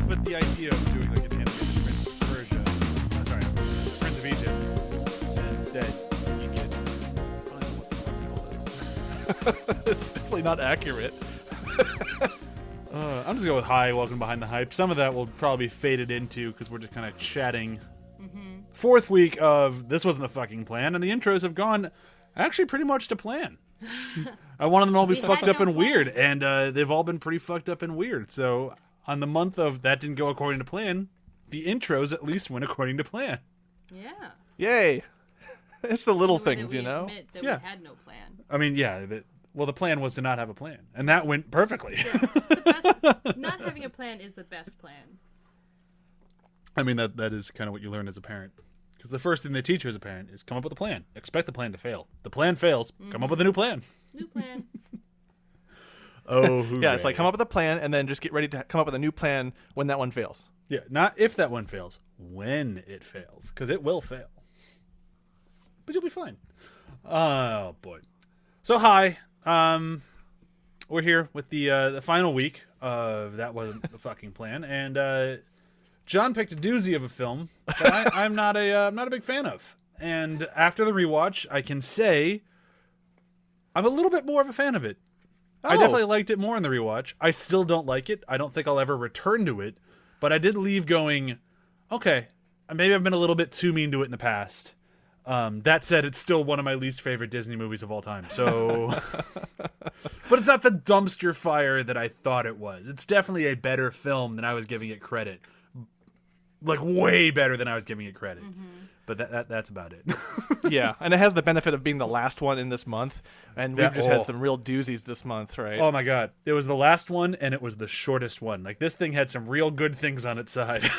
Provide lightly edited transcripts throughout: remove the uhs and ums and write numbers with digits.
But the idea of doing like an animated Prince of Persia, Prince of Egypt, and instead you get, I don't know what the fuck you call this. It's definitely not accurate. I'm just going with hi, welcome behind the hype. Some of that will probably be faded into because we're just kind of chatting. Mm-hmm. Fourth week of this wasn't the fucking plan, and the intros have gone actually pretty much to plan. I wanted them all to be fucked up and weird, and they've all been pretty fucked up and weird. So on the month of that didn't go according to plan, the intros at least went according to plan. Yeah. Yay. It's the little That things, we you know? admit that Yeah. we had no plan. I mean, yeah. Well, the plan was to not have a plan, and that went perfectly. Yeah, the best, not having a plan is the best plan. I mean, that is kind of what you learn as a parent. Because the first thing they teach you as a parent is come up with a plan. Expect the plan to fail. The plan fails. Come up with a new plan. New plan. Oh, hooray. Yeah, it's like come up with a plan and then just get ready to come up with a new plan when that one fails. Yeah, not if that one fails. When it fails. Because it will fail. But you'll be fine. Oh, boy. So, hi. We're here with the final week of That Wasn't the Fucking Plan. And John picked a doozy of a film that I'm not a big fan of. And after the rewatch, I can say I'm a little bit more of a fan of it. I definitely liked it more in the rewatch. I still don't like it. I don't think I'll ever return to it. But I did leave going, okay, maybe I've been a little bit too mean to it in the past. That said, it's still one of my least favorite Disney movies of all time. So, but it's not the dumpster fire that I thought it was. It's definitely a better film than I was giving it credit. Like way better than I was giving it credit. Mm-hmm. But that's about it. Yeah, and it has the benefit of being the last one in this month, and we've just had some real doozies this month, right? Oh my god, it was the last one, and it was the shortest one. Like this thing had some real good things on its side.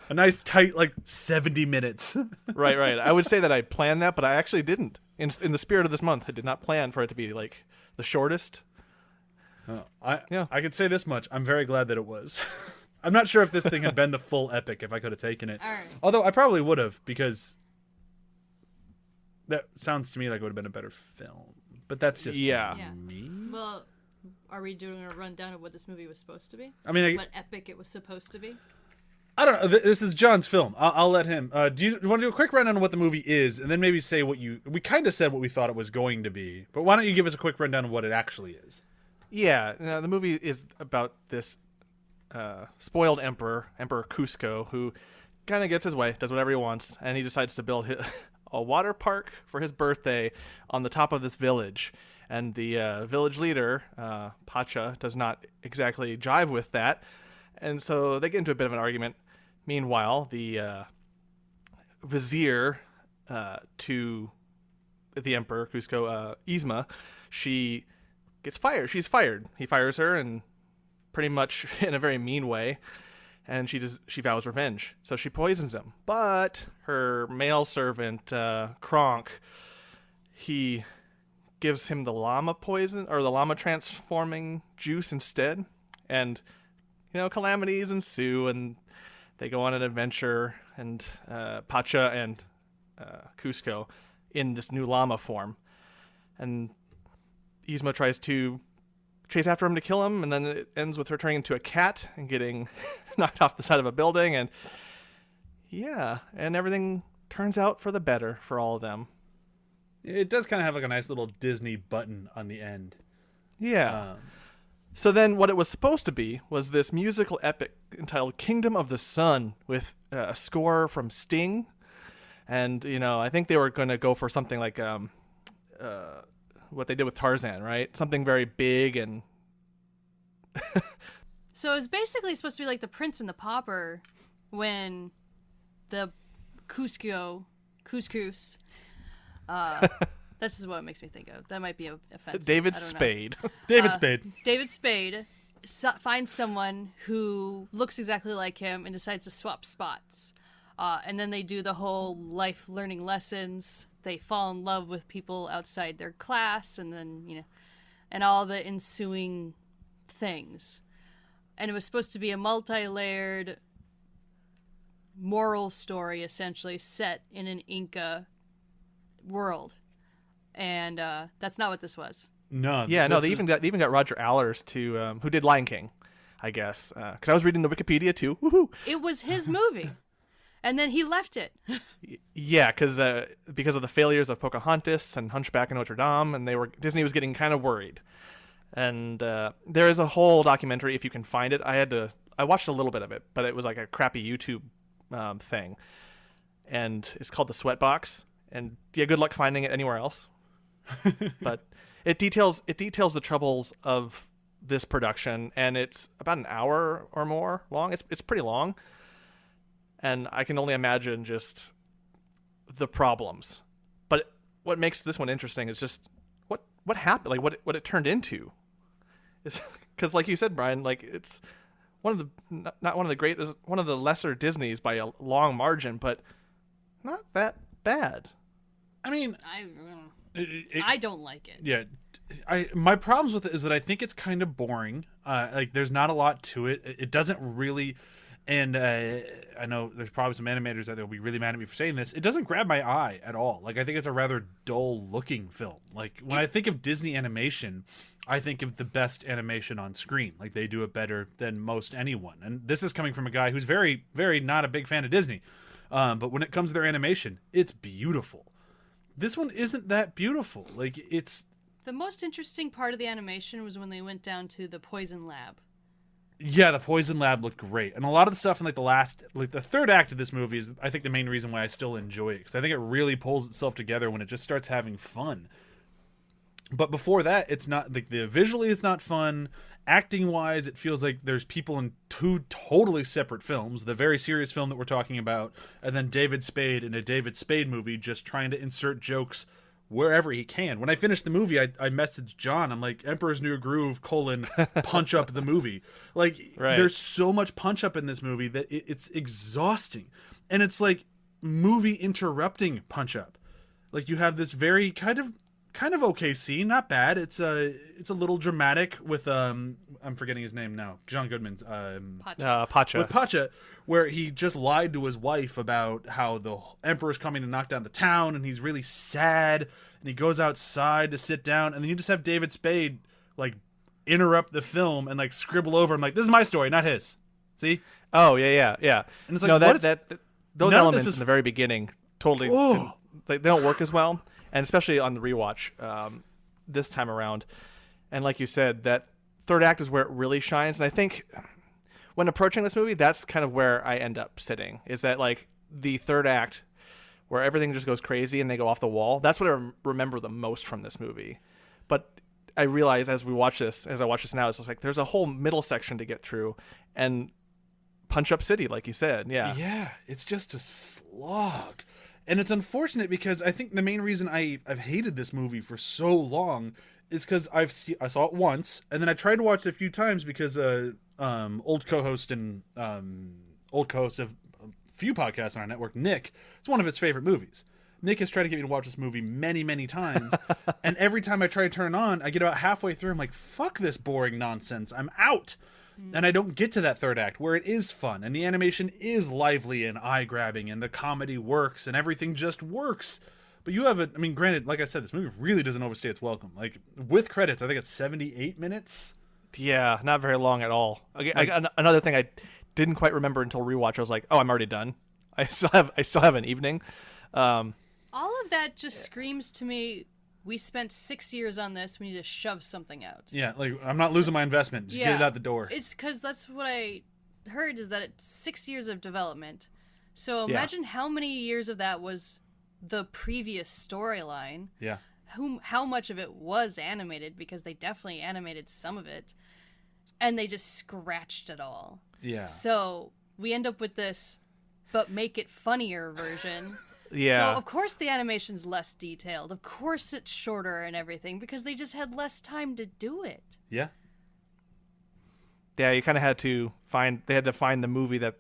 A nice tight, like 70 minutes. Right. I would say that I planned that, but I actually didn't. In the spirit of this month, I did not plan for it to be like the shortest. I could say this much: I'm very glad that it was. I'm not sure if this thing had been the full epic if I could have taken it. All right. Although I probably would have, because that sounds to me like it would have been a better film. But that's just me. Well, are we doing a rundown of what this movie was supposed to be? I mean, what epic it was supposed to be? I don't know. This is John's film. I'll let him. Do you want to do a quick rundown on what the movie is, and then maybe say what we kind of said what we thought it was going to be. But why don't you give us a quick rundown of what it actually is? Yeah, the movie is about this spoiled Emperor Cusco, who kind of gets his way, does whatever he wants, and he decides to build a water park for his birthday on the top of this village. And the village leader, Pacha, does not exactly jive with that, and so they get into a bit of an argument. Meanwhile, the vizier to the Emperor Cusco, Yzma, she gets fired. She's fired. He fires her, and pretty much in a very mean way, and she vows revenge. So she poisons him. But her male servant, Kronk, he gives him the llama poison, or the llama transforming juice instead. And, calamities ensue, and they go on an adventure, and Pacha and Cusco in this new llama form. And Yzma tries to chase after him to kill him, and then it ends with her turning into a cat and getting knocked off the side of a building, and everything turns out for the better for all of them. It does kind of have like a nice little Disney button on the end. Yeah. So then what it was supposed to be was this musical epic entitled Kingdom of the Sun, with a score from Sting, and I think they were going to go for something like what they did with Tarzan, right? Something very big and... So it was basically supposed to be like The Prince and the Pauper when the couscous, this is what it makes me think of. That might be offensive. David Spade. David Spade finds someone who looks exactly like him and decides to swap spots. And then they do the whole life learning lessons. They fall in love with people outside their class, and then, and all the ensuing things. And it was supposed to be a multi-layered moral story essentially set in an Inca world, and that's not what this was. No. Yeah, no, this they is- even got Roger Allers to who did Lion King, I guess, because I was reading the Wikipedia too. Woohoo! It was his movie, and then he left it. Yeah, because of the failures of Pocahontas and Hunchback of Notre Dame, and Disney was getting kind of worried. And there is a whole documentary if you can find it. I watched a little bit of it, but it was like a crappy YouTube thing, and it's called The Sweatbox. And yeah, good luck finding it anywhere else. But it details the troubles of this production, and it's about an hour or more long. It's pretty long, and I can only imagine just the problems. But what makes this one interesting is just what happened, like what it turned into. Because, like you said, Brian, like it's one of the not one of the great, one of the lesser Disneys by a long margin, but not that bad. I mean, I don't like it. yeah. My problems with it is that I think it's kind of boring. Like, there's not a lot to it. It doesn't really, and I know there's probably some animators that will be really mad at me for saying this. It doesn't grab my eye at all. Like, I think it's a rather dull-looking film. Like, when I think of Disney animation, I think of the best animation on screen. Like, they do it better than most anyone. And this is coming from a guy who's very, very not a big fan of Disney. But when it comes to their animation, it's beautiful. This one isn't that beautiful. Like, it's... The most interesting part of the animation was when they went down to the poison lab. Yeah, the poison lab looked great. And a lot of the stuff in, the third act of this movie is, I think, the main reason why I still enjoy it. Because I think it really pulls itself together when it just starts having fun. But before that, it's not... the visually, it's not fun. Acting-wise, it feels like there's people in two totally separate films. The very serious film that we're talking about, and then David Spade in a David Spade movie just trying to insert jokes wherever he can. When I finished the movie, I messaged John. I'm like, Emperor's New Groove, punch up the movie. Like, Right. There's so much punch up in this movie that it's exhausting. And it's like movie interrupting punch up. Like, you have this very kind of okay scene, not bad. It's a little dramatic with I'm forgetting his name now. John Goodman's Pacha. with Pacha, where he just lied to his wife about how the emperor's coming to knock down the town, and he's really sad, and he goes outside to sit down, and then you just have David Spade like interrupt the film and like scribble over. I'm like, this is my story, not his. See? Oh yeah. And it's like, no, what is- those none of elements this is- in the very beginning totally Oh. they don't work as well, and especially on the rewatch this time around. And like you said, that third act is where it really shines. And I think when approaching this movie, that's kind of where I end up sitting. Is that like the third act where everything just goes crazy and they go off the wall? That's what I remember the most from this movie. But I realize as I watch this now, it's just like there's a whole middle section to get through, and Punch Up City, like you said, Yeah, it's just a slog. And it's unfortunate because I think the main reason I've hated this movie for so long is because I saw it once, and then I tried to watch it a few times because old co-host of a few podcasts on our network, Nick, it's one of his favorite movies. Nick has tried to get me to watch this movie many, many times, and every time I try to turn it on, I get about halfway through, I'm like, fuck this boring nonsense, I'm out. And I don't get to that third act where it is fun and the animation is lively and eye-grabbing and the comedy works and everything just works. But you have I mean, granted, like I said, this movie really doesn't overstay its welcome. Like, with credits, I think it's 78 minutes. Yeah, not very long at all. Another thing I didn't quite remember until rewatch. I was like, oh, I'm already done. I still have an evening. All of that just screams to me, we spent 6 years on this, we need to shove something out. Yeah, like, I'm not losing my investment. Just get it out the door. It's because that's what I heard, is that it's 6 years of development. So imagine how many years of that was the previous storyline. Yeah. How much of it was animated, because they definitely animated some of it, and they just scratched it all. Yeah. So we end up with this, but make it funnier version. Yeah. So of course the animation's less detailed. Of course it's shorter and everything, because they just had less time to do it. Yeah. Yeah, you kind of had to find the movie that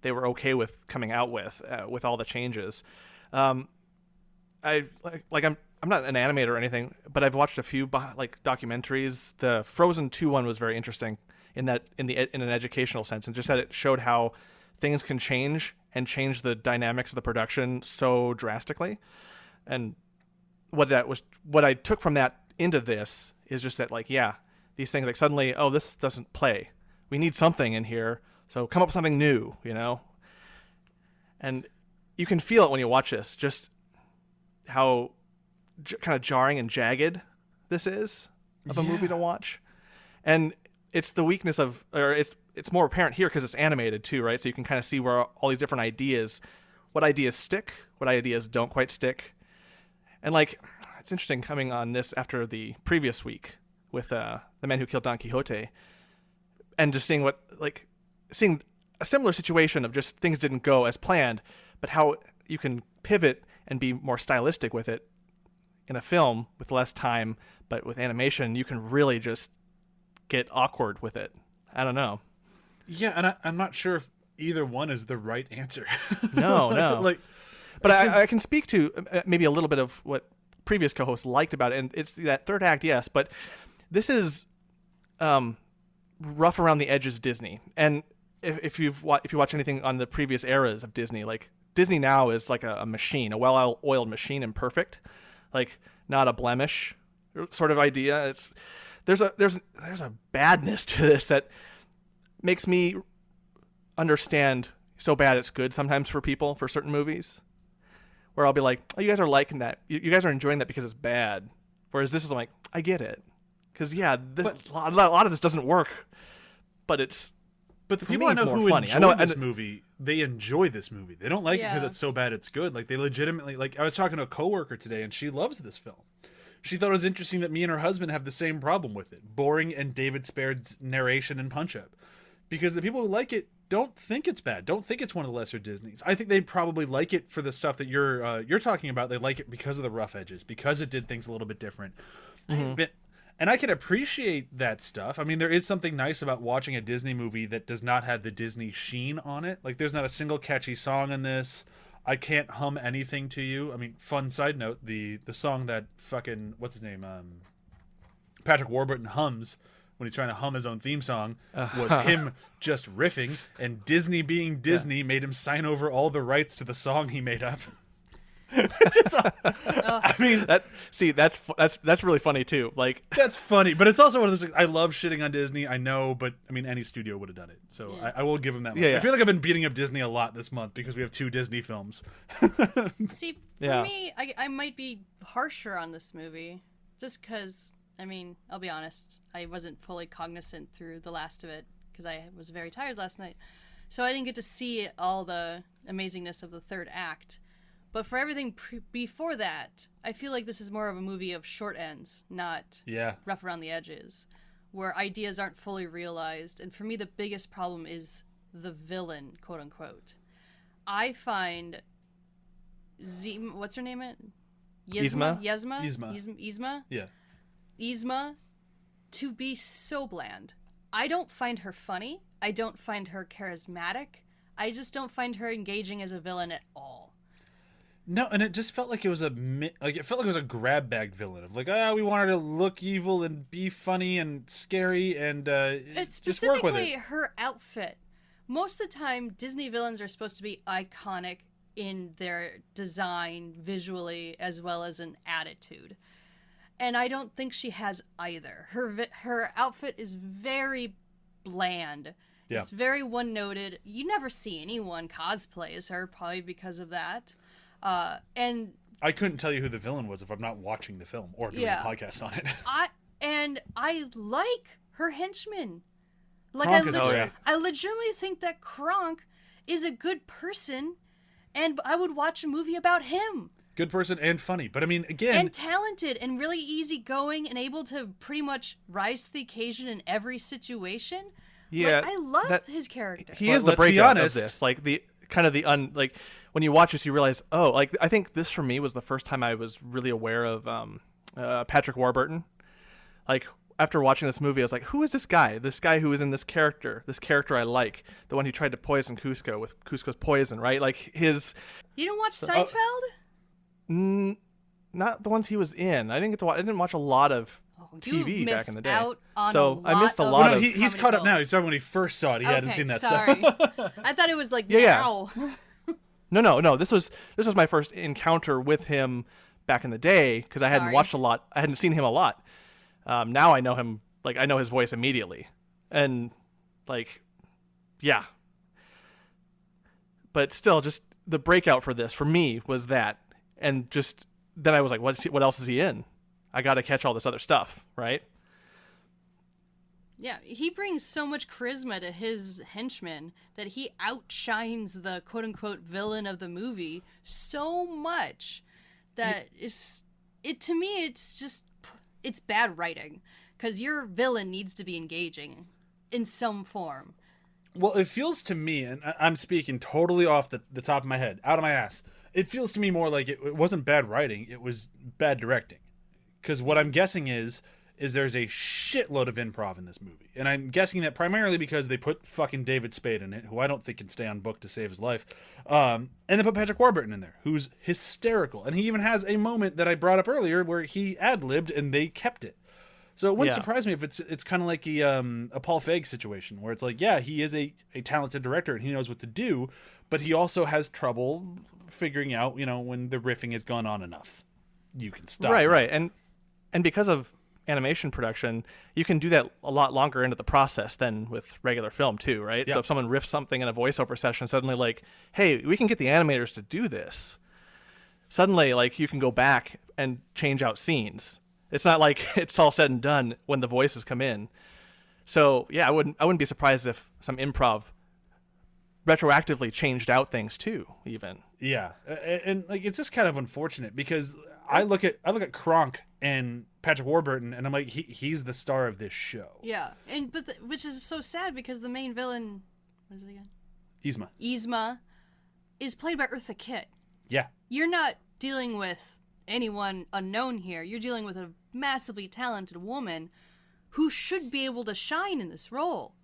they were okay with coming out with all the changes. I'm not an animator or anything, but I've watched a few documentaries. The Frozen 2 one was very interesting in an educational sense, and just that it showed how things can change and change the dynamics of the production so drastically. And what I took from that into this is just that, like, yeah, these things, like, suddenly, oh, this doesn't play. We need something in here, so come up with something new, you know? And you can feel it when you watch this, just how kind of jarring and jagged this is of a movie to watch. And it's the weakness of, or it's more apparent here because it's animated too, right? So you can kind of see where all these different ideas, what ideas stick, what ideas don't quite stick. And, like, it's interesting coming on this after the previous week with The Man Who Killed Don Quixote, and just seeing seeing a similar situation of just things didn't go as planned, but how you can pivot and be more stylistic with it in a film with less time, but with animation, you can really just get awkward with it. I don't know. Yeah, and I'm not sure if either one is the right answer. No. Like, but I can speak to maybe a little bit of what previous co-hosts liked about it, and it's that third act, yes, but this is rough around the edges Disney. And if you watch anything on the previous eras of Disney, like, Disney now is like a machine, a well-oiled machine, and perfect, like, not a blemish sort of idea. There's a badness to this that makes me understand so bad it's good sometimes for people, for certain movies, where I'll be like, oh, you guys are liking that. You guys are enjoying that because it's bad. Whereas this is, I'm like, I get it. Because, yeah, a lot of this doesn't work, but it's, but the for people me, I know more who funny. enjoy this movie, they enjoy this movie. They don't like it because Yeah. it's so bad it's good. Like, they legitimately, like, I was talking to a coworker today, and she loves this film. She thought it was interesting that me and her husband have the same problem with it. Boring and David Spared's narration and punch-up. Because the people who like it don't think it's bad, don't think it's one of the lesser Disneys. I think they probably like it for the stuff that you're talking about. They like it because of the rough edges, because it did things a little bit different. Mm-hmm. And I can appreciate that stuff. I mean, there is something nice about watching a Disney movie that does not have the Disney sheen on it. Like, there's not a single catchy song in this. I can't hum anything to you. I mean, fun side note, the song that fucking, what's his name? Patrick Warburton hums when he's trying to hum his own theme song was him just riffing, and Disney being Disney made him sign over all the rights to the song he made up. I mean, that's really funny too. Like, that's funny, but it's also one of those things. I love shitting on Disney, I know, but I mean, any studio would have done it, so Yeah. I will give them that much. Yeah. I feel like I've been beating up Disney a lot this month because we have 2 Disney films. See, for Yeah. me, I might be harsher on this movie, just because, I mean, I'll be honest, I wasn't fully cognizant through the last of it, because I was very tired last night. So I didn't get to see all the amazingness of the third act. But for everything before that, I feel like this is more of a movie of short ends, not rough around the edges, where ideas aren't fully realized. And for me, the biggest problem is the villain, quote unquote. I find what's her name? Yzma? Yzma? Yeah. Yzma to be so bland. I don't find her funny. I don't find her charismatic. I just don't find her engaging as a villain at all. No, and it just felt like it was a grab bag villain of like, we want her to look evil and be funny and scary and It's just work with specifically it. her outfit. Most of the time, Disney villains are supposed to be iconic in their design visually as well as in attitude. And I don't think she has either. Her outfit is very bland. Yeah. It's very one-noted. You never see anyone cosplay as her, probably because of that. And I couldn't tell you who the villain was if I'm not watching the film or doing a podcast on it. I like her henchman. Like, Kronk is great. I legitimately think that Kronk is a good person, and I would watch a movie about him. Good person and funny, but I mean, again, And talented and really easygoing and able to pretty much rise to the occasion in every situation. yeah, Like, I love his character. He But is the let's be breakout honest. of this. Like, the kind of the like, when you watch this, you realize, oh, like, I think this for me was the first time I was really aware of Patrick Warburton. Like, after watching this movie, I was like, who is this guy? This guy who is in this character I like, the one who tried to poison Cusco with Cusco's poison, right? Like, his You don't watch Seinfeld? not the ones he was in. I didn't get to watch. I didn't watch a lot of You TV back missed in the day. out on So a I missed a lot of- lot well, no, of. he's comedy caught up film. now. He's talking when he first saw it. He hadn't Okay, seen that sorry. stuff. I thought it was like Yeah. now. No. This was my first encounter with him back in the day because I hadn't watched a lot. I hadn't seen him a lot. Now I know him. Like, I know his voice immediately, and like, yeah. But still, just the breakout for this for me was that, and just then I was like, what else is he in? I got to catch all this other stuff, right? Yeah, he brings so much charisma to his henchmen that he outshines the quote-unquote villain of the movie so much that to me, it's bad writing, because your villain needs to be engaging in some form. Well, it feels to me, and I'm speaking totally off the top of my head, out of my ass, it feels to me more like it wasn't bad writing, it was bad directing. Because what I'm guessing is there's a shitload of improv in this movie. And I'm guessing that primarily because they put fucking David Spade in it, who I don't think can stay on book to save his life. And they put Patrick Warburton in there, who's hysterical. And he even has a moment that I brought up earlier where he ad-libbed and they kept it. So it wouldn't surprise me if it's kind of like a Paul Feig situation, where it's like, yeah, he is a talented director and he knows what to do, but he also has trouble figuring out, when the riffing has gone on enough. You can stop. Right. And because of animation production, you can do that a lot longer into the process than with regular film too, right? Yeah. So if someone riffs something in a voiceover session, suddenly like, hey, we can get the animators to do this. Suddenly, like, you can go back and change out scenes. It's not like it's all said and done when the voices come in. So yeah, I wouldn't be surprised if some improv retroactively changed out things too, even. Yeah, and like, it's just kind of unfortunate because I look at Kronk and Patrick Warburton, and I'm like, he's the star of this show. Yeah, which is so sad because the main villain, what is it again? Yzma is played by Eartha Kitt. Yeah. You're not dealing with anyone unknown here. You're dealing with a massively talented woman who should be able to shine in this role.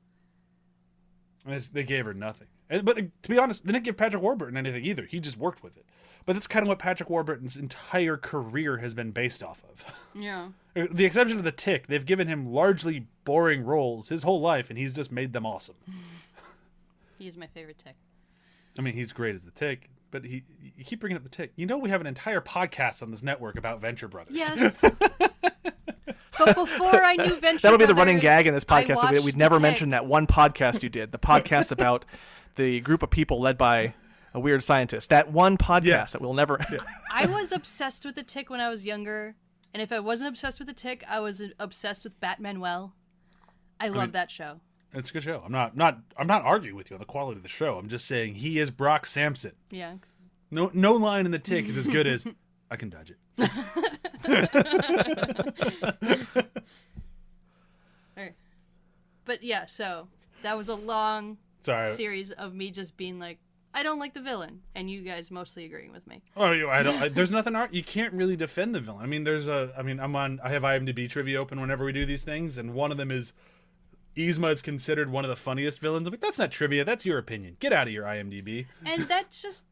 They gave her nothing. But to be honest, they didn't give Patrick Warburton anything either. He just worked with it. But that's kind of what Patrick Warburton's entire career has been based off of. Yeah. The exception of The Tick, they've given him largely boring roles his whole life, and he's just made them awesome. He is my favorite Tick. I mean, he's great as The Tick, but you keep bringing up The Tick. We have an entire podcast on this network about Venture Brothers. Yes. But before I knew Venture That'll be the Brothers, running gag in this podcast. We'd never The Tick. mentioned that one podcast you did, the podcast about the group of people led by a weird scientist. That one podcast that we'll never... I was obsessed with The Tick when I was younger, and if I wasn't obsessed with The Tick, I was obsessed with Batmanuel. I love that show. It's a good show. I'm not arguing with you on the quality of the show. I'm just saying he is Brock Sampson. Yeah. No line in The Tick is as good as I can dodge it. Right. But yeah, so that was a long series of me just being like, I don't like the villain, and you guys mostly agreeing with me. Oh, I don't. There's nothing. You can't really defend the villain. I mean, I have IMDb trivia open whenever we do these things, and one of them is Yzma is considered one of the funniest villains. I'm like, that's not trivia. That's your opinion. Get out of your IMDb. And that's just,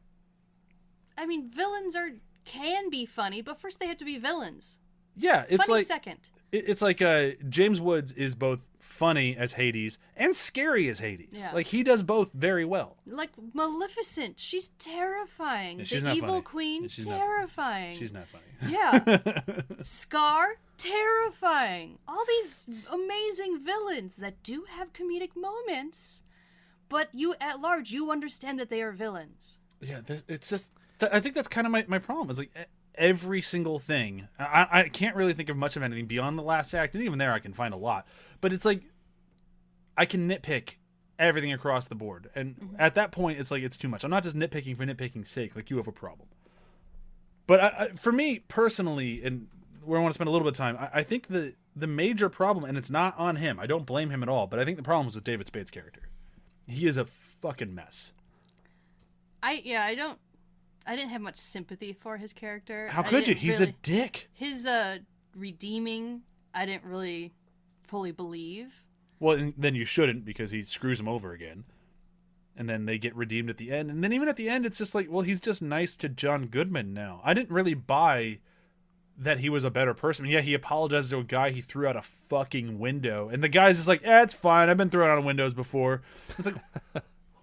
I mean, villains can be funny, but first they have to be villains. Yeah, it's funny like second. It's like James Woods is both funny as Hades and scary as Hades. Yeah. Like, he does both very well. Like Maleficent, she's terrifying. Yeah, she's the not evil funny. queen, Yeah, she's terrifying. She's not funny. Yeah. Scar, terrifying. All these amazing villains that do have comedic moments, but you at large, you understand that they are villains. Yeah, it's just... I think that's kind of my problem. Is like every single thing. I can't really think of much of anything beyond the last act, and even there I can find a lot. But it's like I can nitpick everything across the board, and at that point it's like it's too much. I'm not just nitpicking for nitpicking's sake. Like, you have a problem. But for me personally, and where I want to spend a little bit of time, I think the major problem, and it's not on him. I don't blame him at all. But I think the problem is with David Spade's character. He is a fucking mess. I didn't have much sympathy for his character. How could you? He's a dick. His redeeming, I didn't really fully believe. Well, then you shouldn't, because he screws him over again. And then they get redeemed at the end. And then even at the end, it's just like, well, he's just nice to John Goodman now. I didn't really buy that he was a better person. Yeah, he apologized to a guy he threw out a fucking window. And the guy's just like, it's fine. I've been thrown out of windows before. It's like...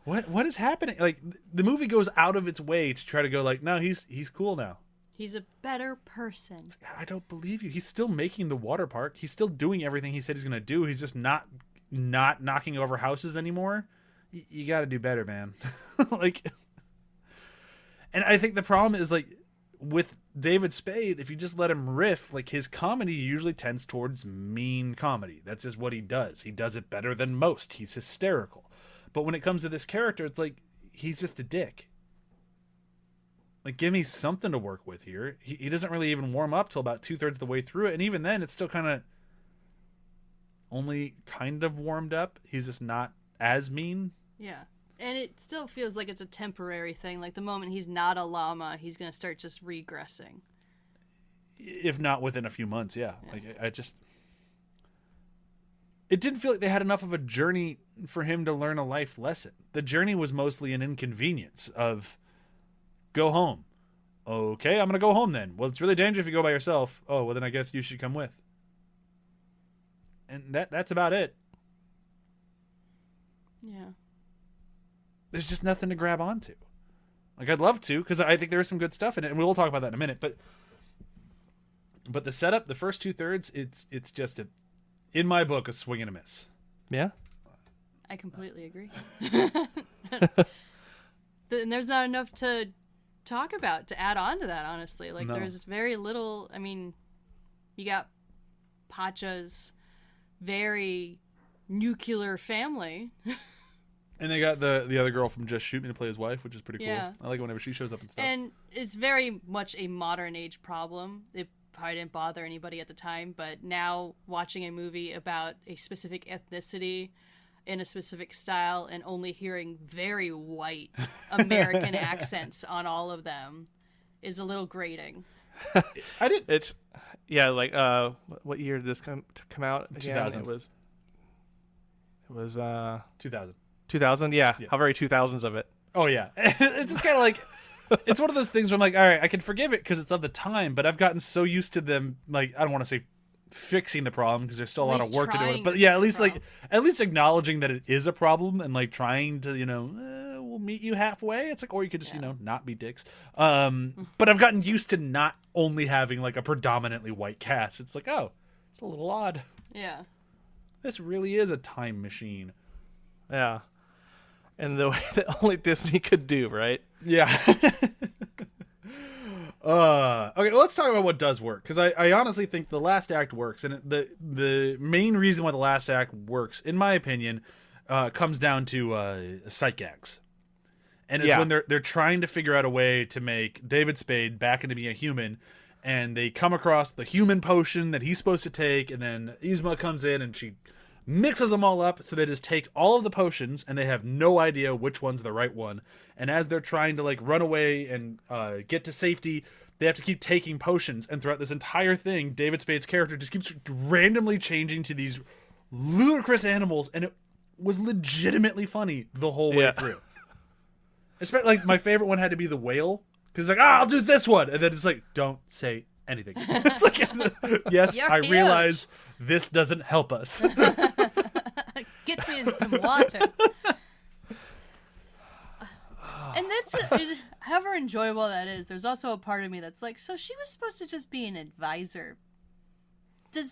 What is happening? Like, the movie goes out of its way to try to go like, no, he's cool now. He's a better person. I don't believe you. He's still making the water park. He's still doing everything he said he's going to do. He's just not knocking over houses anymore. You got to do better, man. Like, and I think the problem is, like, with David Spade, if you just let him riff, like, his comedy usually tends towards mean comedy. That's just what he does. He does it better than most. He's hysterical. But when it comes to this character, it's like, he's just a dick. Like, give me something to work with here. He doesn't really even warm up till about 2/3 of the way through it. And even then, it's still only kind of warmed up. He's just not as mean. Yeah. And it still feels like it's a temporary thing. Like, the moment he's not a llama, he's going to start just regressing. If not within a few months, yeah. Like, I just... It didn't feel like they had enough of a journey for him to learn a life lesson. The journey was mostly an inconvenience of... Go home. Okay, I'm going to go home then. Well, it's really dangerous if you go by yourself. Oh, well, then I guess you should come with. And that's about it. Yeah. There's just nothing to grab onto. Like, I'd love to, because I think there's some good stuff in it, and we'll talk about that in a minute. But the setup, the first 2/3, it's just, in my book, a swing and a miss. Yeah? I completely agree. And there's not enough to talk about, to add on to that, honestly. Like, there's very little. I mean, you got Pacha's very nuclear family. And they got the other girl from Just Shoot Me to play his wife, which is pretty cool. Yeah. I like it whenever she shows up and stuff. And it's very much a modern age problem. It probably didn't bother anybody at the time, but now watching a movie about a specific ethnicity in a specific style and only hearing very white American accents on all of them is a little grating. It's like what year did this come out again? 2000. It was 2000. 2000. Yeah, how very 2000s of it. Oh yeah. It's just kind of like, it's one of those things where I'm like, all right, I can forgive it because it's of the time, but I've gotten so used to them, like, I don't want to say fixing the problem because there's still a lot of work to do with it, but yeah, at least acknowledging that it is a problem and like trying to, we'll meet you halfway. It's like, or you could just not be dicks. But I've gotten used to not only having like a predominantly white cast. It's like, oh, it's a little odd. Yeah, this really is a time machine. Yeah, and the way that only Disney could do, right? Yeah. Okay, well, let's talk about what does work, because I honestly think the last act works, and the main reason why the last act works, in my opinion, comes down to sight gags, and it's when they're trying to figure out a way to make David Spade back into being a human, and they come across the human potion that he's supposed to take, and then Yzma comes in and she mixes them all up, so they just take all of the potions and they have no idea which one's the right one. And as they're trying to like run away and get to safety, they have to keep taking potions. And throughout this entire thing, David Spade's character just keeps randomly changing to these ludicrous animals, and it was legitimately funny the whole way through. Especially, like, my favorite one had to be the whale, because like, I'll do this one, and then it's like, don't say anything. It's like, yes, You're I huge. Realize this doesn't help us. Get me in some water. And that's however enjoyable that is. There's also a part of me that's like, so she was supposed to just be an advisor. Did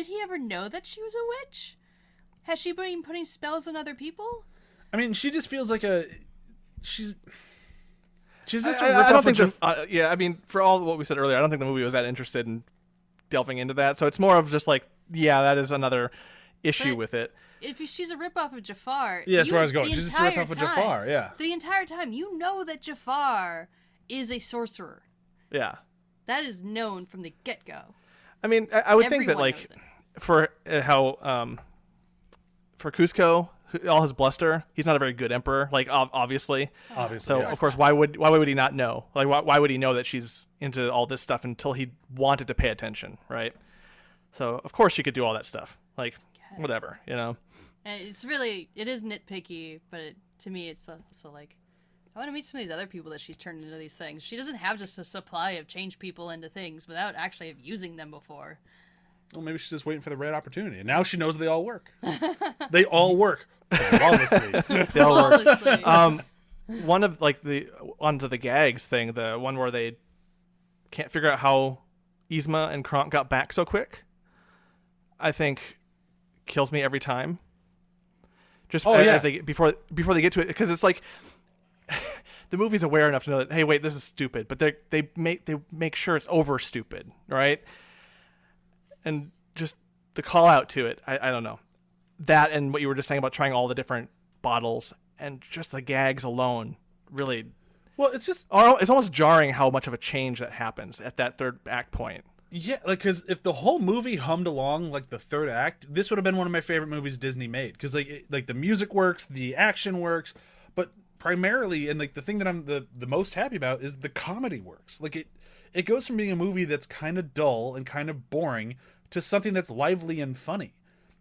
he ever know that she was a witch? Has she been putting spells on other people? I mean, she just feels like she's just I don't think I mean, for all what we said earlier, I don't think the movie was that interested in delving into that. So it's more of just like, that is another issue with it. If she's a ripoff of Jafar, yeah, that's where I was going. She's just a ripoff of Jafar. Yeah, the entire time you know that Jafar is a sorcerer. Yeah, that is known from the get-go. I mean, I would think that like for how for Cusco, all his bluster, he's not a very good emperor. Like obviously. So of course, why would he not know? Like why would he know that she's into all this stuff until he wanted to pay attention, right? So of course she could do all that stuff. Like whatever, And it is nitpicky, but to me, it's so like, I want to meet some of these other people that she's turned into these things. She doesn't have just a supply of change people into things without actually using them before. Well, maybe she's just waiting for the right opportunity. And now she knows they all work. They all work Flawlessly. They all work. Flawlessly. One of like the onto the gags thing, the one where they can't figure out how Yzma and Kronk got back so quick, I think kills me every time. Just as they before they get to it, because it's like the movie's aware enough to know that, hey, wait, this is stupid, but they make sure it's over stupid, right? And just the call out to it, I don't know. That and what you were just saying about trying all the different bottles and just the gags alone really. Well, it's almost jarring how much of a change that happens at that third act point. Yeah, like, because if the whole movie hummed along like the third act, this would have been one of my favorite movies Disney made. Because like the music works, the action works, but primarily, and like the thing that I'm the most happy about is the comedy works. Like it goes from being a movie that's kind of dull and kind of boring to something that's lively and funny.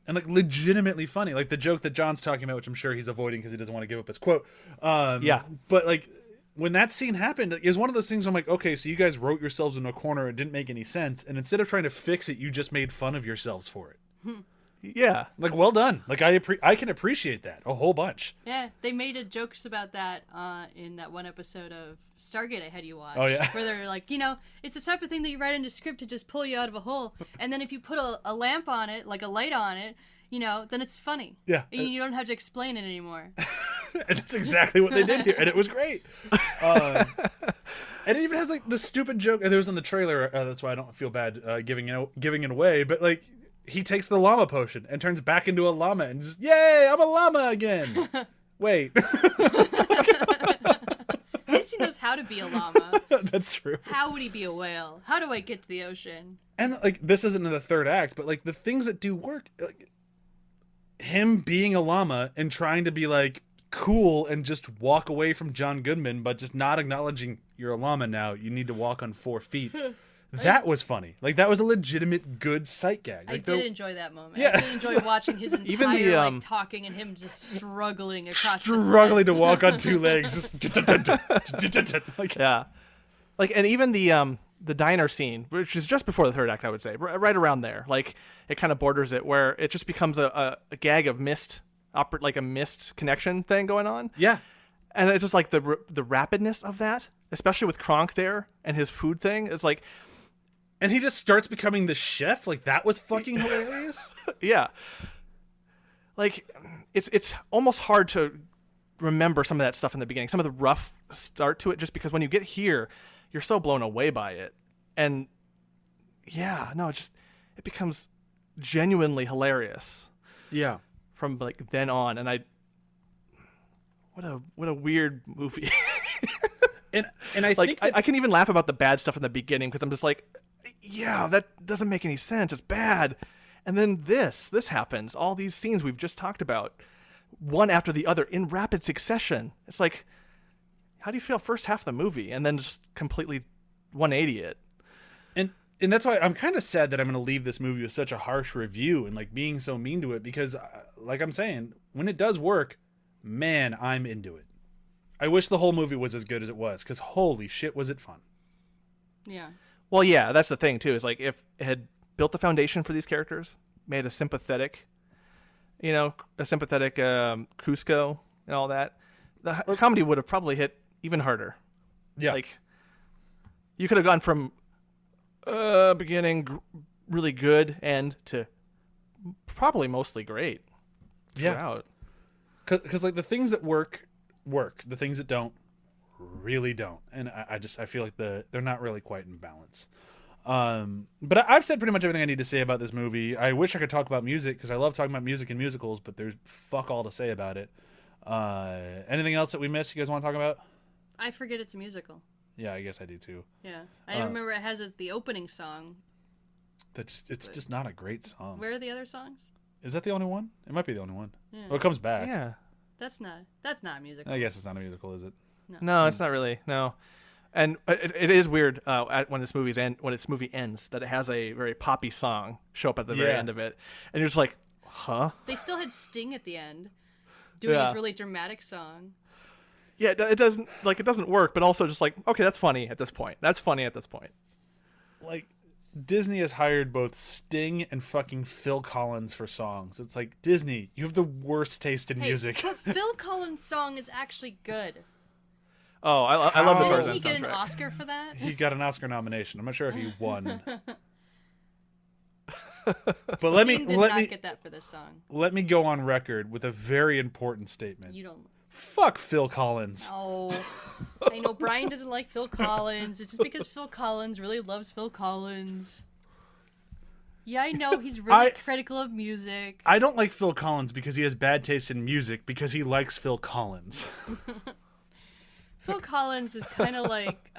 And like legitimately funny. Like the joke that John's talking about, which I'm sure he's avoiding because he doesn't want to give up his quote. Yeah. But like when that scene happened, it was one of those things where I'm like, okay, so you guys wrote yourselves in a corner. It didn't make any sense. And instead of trying to fix it, you just made fun of yourselves for it. Yeah. Like, well done. Like, I can appreciate that a whole bunch. Yeah, they made jokes about that in that one episode of Stargate I had you watch. Oh, yeah. Where they're like, it's the type of thing that you write into script to just pull you out of a hole. And then if you put a lamp on it, like a light on it, then it's funny. Yeah. And you don't have to explain it anymore. And that's exactly what they did here. And it was great. And it even has, like, the stupid joke. There was in the trailer. That's why I don't feel bad giving it away. But, like, he takes the llama potion and turns back into a llama and just, yay, I'm a llama again. Wait. At least he knows how to be a llama. That's true. How would he be a whale? How do I get to the ocean? And, like, this isn't in the third act, but, like, the things that do work, like, him being a llama and trying to be, like, cool and just walk away from John Goodman, but just not acknowledging you're a llama now. You need to walk on 4 feet. That was funny. Like, that was a legitimate good sight gag. Like, I did enjoy that moment. Yeah. I did enjoy watching his entire Even the, talking and him just struggling across struggling to walk on 2 legs. Just like, Yeah. Like, and even the diner scene, which is just before the third act, I would say, right around there. Like, it kind of borders it where it just becomes a gag of missed, like a missed connection thing going on. yeah. And it's just like the rapidness of that, especially with Kronk there and his food thing. It's like, And he just starts becoming the chef. Like, that was fucking hilarious. yeah. Like, it's almost hard to remember some of that stuff in the beginning. Some of the rough start to it, just because when you get here, you're so blown away by it. And yeah, no, it becomes genuinely hilarious Yeah. from like then on. And what a weird movie. And I Like, think that, I can even laugh about the bad stuff in the beginning because I'm just like, yeah, that doesn't make any sense. It's bad. And then this happens. All these scenes we've just talked about, one after the other in rapid succession. It's like, how do you feel first half of the movie and then just completely 180 it? and that's why I'm kind of sad that I'm going to leave this movie with such a harsh review and like being so mean to it, because like I'm saying, when it does work, man, I'm into it. I wish the whole movie was as good as it was, because holy shit, was it fun. Yeah. Well, yeah, that's the thing too. Is like if it had built the foundation for these characters, made a sympathetic Cusco and all that, the comedy would have probably hit even harder. Yeah. Like, you could have gone from beginning really good end to probably mostly great. Yeah. Throughout. Because like the things that work. The things that don't really don't. And I feel like they're not really quite in balance. But I've said pretty much everything I need to say about this movie. I wish I could talk about music, because I love talking about music and musicals, but there's fuck all to say about it. Anything else that we missed you guys want to talk about? I forget it's a musical. Yeah, I guess I do too. Yeah. I remember it has the opening song. It's just not a great song. Where are the other songs? Is that the only one? It might be the only one. Yeah. Well, it comes back. Yeah. That's not a musical. I guess it's not a musical, is it? No, it's not really. No. And it is weird when its movie ends that it has a very poppy song show up at the very end of it, and you're just like, huh? They still had Sting at the end, doing his really dramatic song. Yeah, it doesn't work, but also just like, okay, that's funny at this point. Like, Disney has hired both Sting and fucking Phil Collins for songs. It's like, Disney, you have the worst taste in music. But Phil Collins' song is actually good. Oh, I love the How? Tarzan Didn't he get an soundtrack. Oscar for that? He got an Oscar nomination. I'm not sure if he won. But let Sting did not get that for this song. let me go on record with a very important statement. You don't. Fuck Phil Collins. Oh, I know Brian doesn't like Phil Collins. It's just because Phil Collins really loves Phil Collins. Yeah, I know he's really critical of music. I don't like Phil Collins because he has bad taste in music because he likes Phil Collins. Phil Collins is kind of like.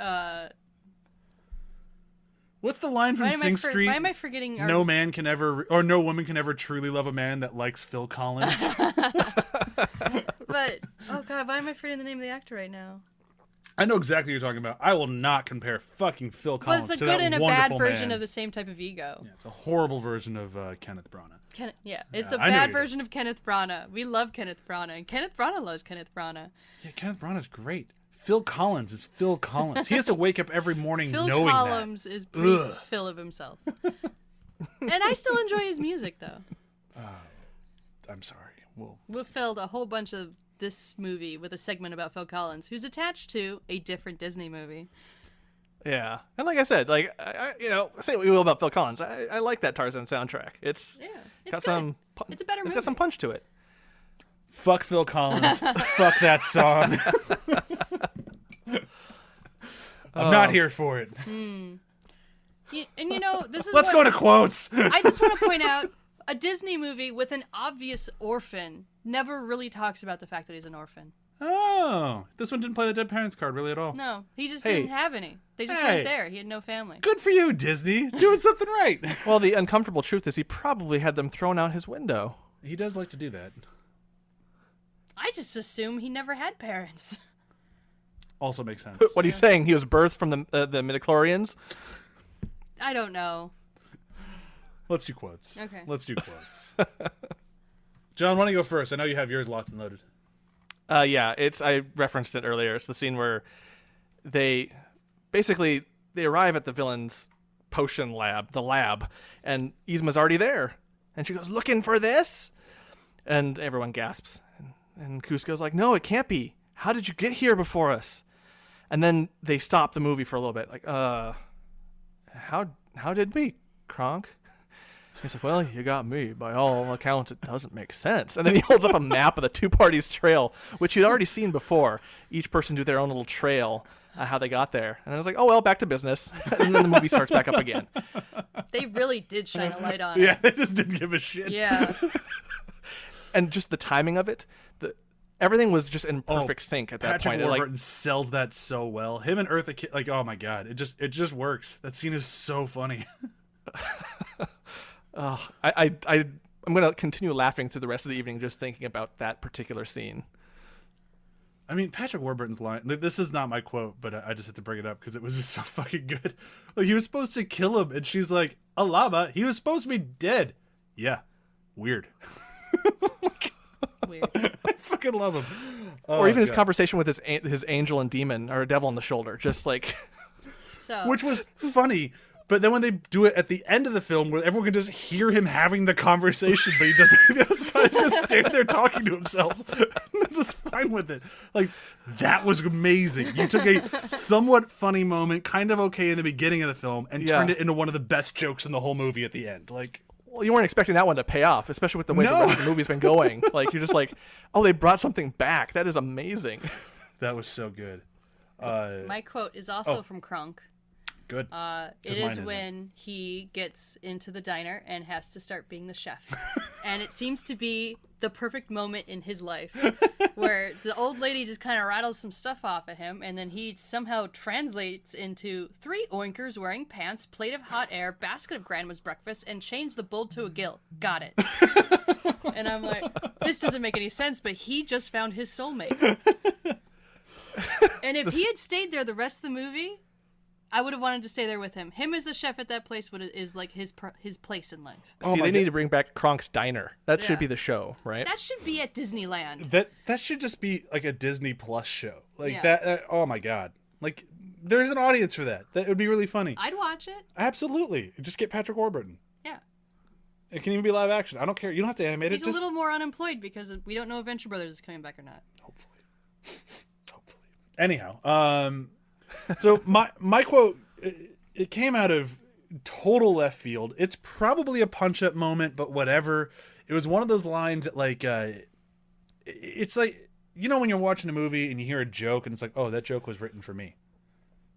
What's the line from Sing Street? Why am I forgetting? Our... No man can ever, or no woman can ever truly love a man that likes Phil Collins. But oh god, why am I forgetting the name of the actor right now? I know exactly what you're talking about. I will not compare fucking Phil But Collins it's a to good that and a wonderful bad version man. of the same type of ego. Yeah, it's a horrible version of Kenneth Branagh. It's a I know bad you version of Kenneth Branagh. We love Kenneth Branagh, and Kenneth Branagh loves Kenneth Branagh. Yeah, Kenneth Branagh's great. Phil Collins is Phil Collins. He has to wake up every morning Phil knowing Collins that. is pre-Phil of himself. And I still enjoy his music, though. I'm sorry. We filled a whole bunch of this movie with a segment about Phil Collins, who's attached to a different Disney movie. Yeah, and like I said, like say what you will about Phil Collins, I like that Tarzan soundtrack. It's It's got good. some. It's a better It's movie. got some punch to it. Fuck Phil Collins. Fuck that song. I'm not here for it. And you know, this is Let's go to quotes. I just want to point out a Disney movie with an obvious orphan never really talks about the fact that he's an orphan. Oh, this one didn't play the dead parents card really at all. No, he just Hey. didn't have any. They just Hey. weren't there. He had no family. Good for you, Disney. Doing something right. Well, the uncomfortable truth is he probably had them thrown out his window. He does like to do that. I just assume he never had parents. Also makes sense. What are you saying? He was birthed from the midichlorians? I don't know. Let's do quotes. Okay. Let's do quotes. John, why don't you go first? I know you have yours locked and loaded. Yeah, I referenced it earlier. It's the scene where they arrive at the villain's potion lab, the lab, and Yzma's already there. And she goes, "Looking for this?" And everyone gasps. And Kuzco's like, "No, it can't be. How did you get here before us?" And then they stop the movie for a little bit, like, how did we, Kronk? He's like, "Well, you got me. By all accounts, it doesn't make sense." And then he holds up a map of the two parties' trail, which you'd already seen before. Each person do their own little trail, how they got there. And I was like, "Oh, well, back to business." And then the movie starts back up again. They really did shine a light on Yeah, it. they just didn't give a shit. Yeah. And just the timing of it, everything was just in perfect sync at that Patrick point. Warburton sells that so well. Him and Eartha Kitt, like, oh my god, it just works. That scene is so funny. I'm gonna continue laughing through the rest of the evening just thinking about that particular scene. I mean, Patrick Warburton's line. This is not my quote, but I just had to bring it up because it was just so fucking good. Like, he was supposed to kill him, and she's like, "Alaba, he was supposed to be dead." Yeah, weird. Weird. I fucking love him. Or even his God. conversation with his angel and demon, or devil on the shoulder, just like So Which was funny. But then when they do it at the end of the film, where everyone can just hear him having the conversation, but he doesn't, he's just standing there talking to himself, and they're just fine with it. Like, that was amazing. You took a somewhat funny moment, kind of okay in the beginning of the film, and turned it into one of the best jokes in the whole movie at the end. Like, well, you weren't expecting that one to pay off, especially with the way the rest of the movie's been going. Like, you're just like, oh, they brought something back. That is amazing. that was so good. my quote is also from Kronk. Good. It mine is isn't. when he gets into the diner and has to start being the chef. And it seems to be the perfect moment in his life where the old lady just kind of rattles some stuff off at him, and then he somehow translates into 3 oinkers wearing pants, plate of hot air, basket of grandma's breakfast, and change the bull to a gill. Got it. And I'm like, this doesn't make any sense, but he just found his soulmate. And if he had stayed there the rest of the movie, I would have wanted to stay there with him. Him as the chef at that place is like his place in life. See, they need to bring back Kronk's Diner. That should Yeah. be the show, right? That should be at Disneyland. That should just be like a Disney Plus show. Like Yeah. that. Oh my god. Like, there's an audience for that. That would be really funny. I'd watch it. Absolutely. Just get Patrick Warburton. Yeah. It can even be live action. I don't care. You don't have to animate He's it. a little more unemployed because we don't know if Venture Brothers is coming back or not. Hopefully. Anyhow, so my quote, it came out of total left field. It's probably a punch-up moment, but whatever. It was one of those lines that, like, it's like, you know when you're watching a movie and you hear a joke and it's like, oh, that joke was written for me.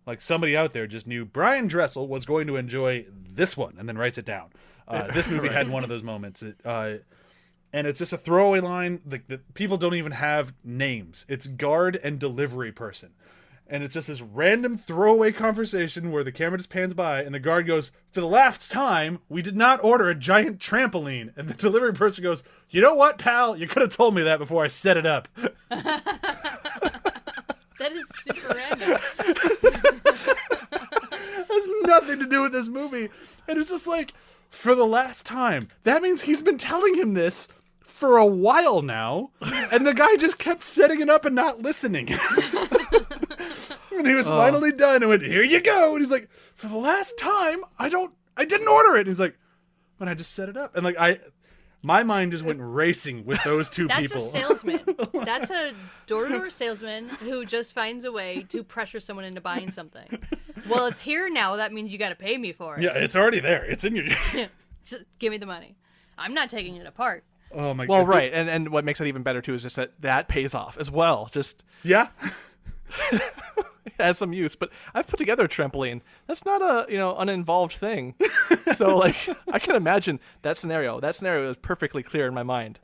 Like, somebody out there just knew Brian Dressel was going to enjoy this one and then writes it down. This movie had one of those moments. And it's just a throwaway line. Like, the people don't even have names. It's guard and delivery person. And it's just this random throwaway conversation where the camera just pans by and the guard goes, for the last time, we did not order a giant trampoline. And the delivery person goes, you know what, pal? You could have told me that before I set it up. That is super random. Has nothing to do with this movie. And it's just like, for the last time. That means he's been telling him this for a while now. And the guy just kept setting it up and not listening. And he was finally done and went, here you go. And he's like, for the last time, I didn't order it. And he's like, but I just set it up. And like, my mind just went racing with those two That's people. a salesman. That's a door-to-door salesman who just finds a way to pressure someone into buying something. Well, it's here now. That means you got to pay me for it. Yeah, it's already there. It's in your... Just give me the money. I'm not taking it apart. Oh my god. Well, right, and what makes it even better too is just that pays off as well. Just Yeah. has some use. But I've put together a trampoline. That's not a uninvolved thing. So like I can imagine that scenario. That scenario is perfectly clear in my mind.